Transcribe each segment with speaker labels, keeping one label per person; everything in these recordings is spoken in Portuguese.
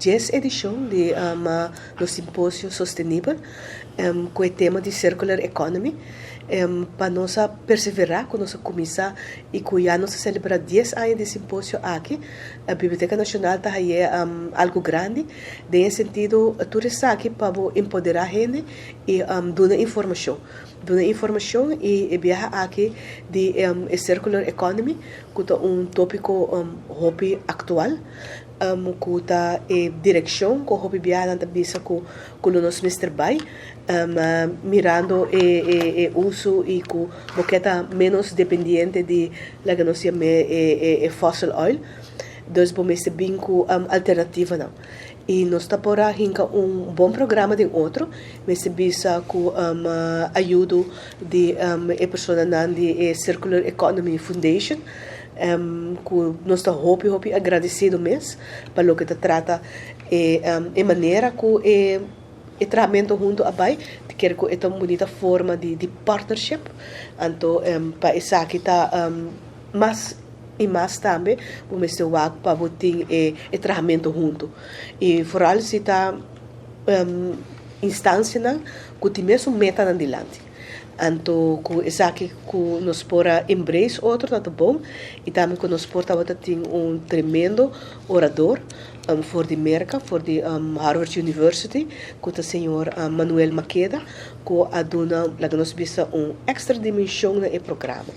Speaker 1: 10ª edição do Simpósio Sustentável com o tema de Circular Economy. Para nós perseverar, com nós começar e que já nós celebrar 10 anos de simpósio aqui, a Biblioteca Nacional está aí algo grande, em sentido, tudo está aqui para empoderar a gente e dar informação. Dar informação e viajar aqui de Circular Economy, que é tópico hobby atual, que está direção, que o hobby viajar na bisa com o nosso Mr. Bai, mirando o uso e que está menos dependente de la que nós chamamos fossil oil. Então, vamos ter bem com alternativa não. E nós está por aí bom programa de outro, mas bisa com ajuda de pessoa de Circular Economy Foundation, que nós está hope agradecido mesmo pelo que trata de maneira que e tratamento junto a bai, quer que é uma bonita forma de partnership, então para isso aqui está mais e mais também, vamos ter o para botar e tratamento junto. E por aí se está instância não, que tem mesmo meta adiante. Então, com isso aqui que nós pora embrace outro tá bom e também que nós porta tem tremendo orador for de Merca, for de Harvard University, com o senhor Manuel Maqueda, que aduna lá nós visa extra dimensão no programa.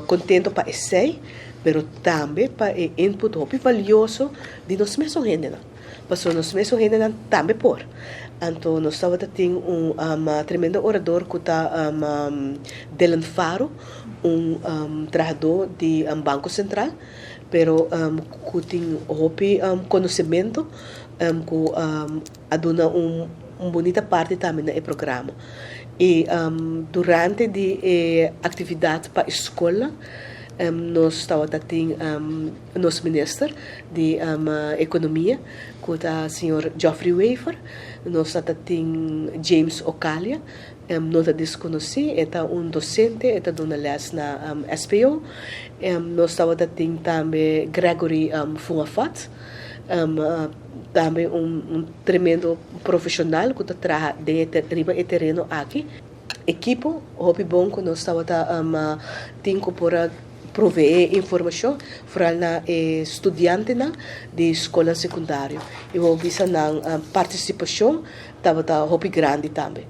Speaker 1: Contento para esse, pero também para input hopi valioso de nós mesmos gente, para nós mesmos gente também por. Então, nós temos tremendo orador que está Dylan Faro, trabalhador de Banco Central, pero que tem conhecimento, que aduna bonita parte também no programa. E durante a atividade para a escola, nós estamos nosso ministro de economia, que é o senhor Geoffrey Wafer, nós temos James Ocalia, nós desconheci, é docente, é dona les na SPO, nós temos também Gregory Fungafat, também tremendo profissional que trabalha dentro terreno aqui. Equipo, hobby bom que nós temos para proveer informação para na estudante de escola secundária. E o visa na participação estava hobby grande também.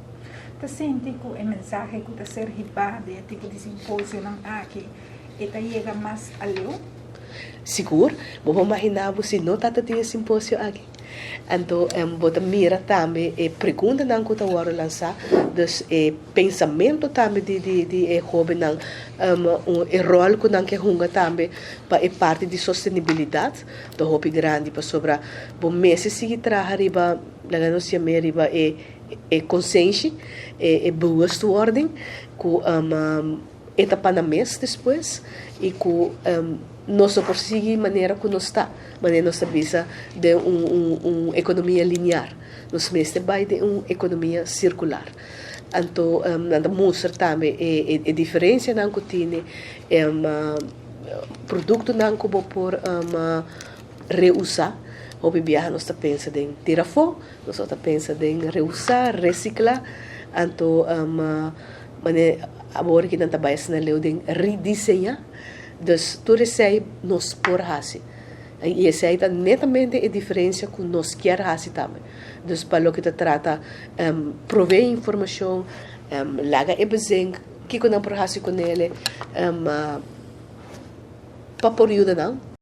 Speaker 2: Tá sente que o mensagem que está ser ribado de tipo de simpósio aqui, está chega mais além?
Speaker 1: Seguro, vou imaginar se não está tendo simpósio aqui. Então, bota mira também pergunta não que está lançar, dus pensamento também de hobby não, rol que não que hunga também para parte de sustentabilidade do hobby grande para sobre bom meses seguir trabalhar riba, lá nós chamamos riba consciência, boa ordem, que etapa na mês depois e que nós conseguimos maneira que nós está, maneira nós visa de uma economia linear, nós mesmo vai de uma economia circular. Então, nada mostra também a diferença não que tem produto não que por reusar. O viajar nós está pensa em tirar fora, nós está pensa em reusar, reciclar, então maneira agora que não está bem na lei de redesenhar. Dus tudo isso aí nós por assim. E essa aí está netamente a diferença que nós queremos também. Dus para o que trata prover informação, laga e bezeng, que não por assim com ele, para por ajuda não.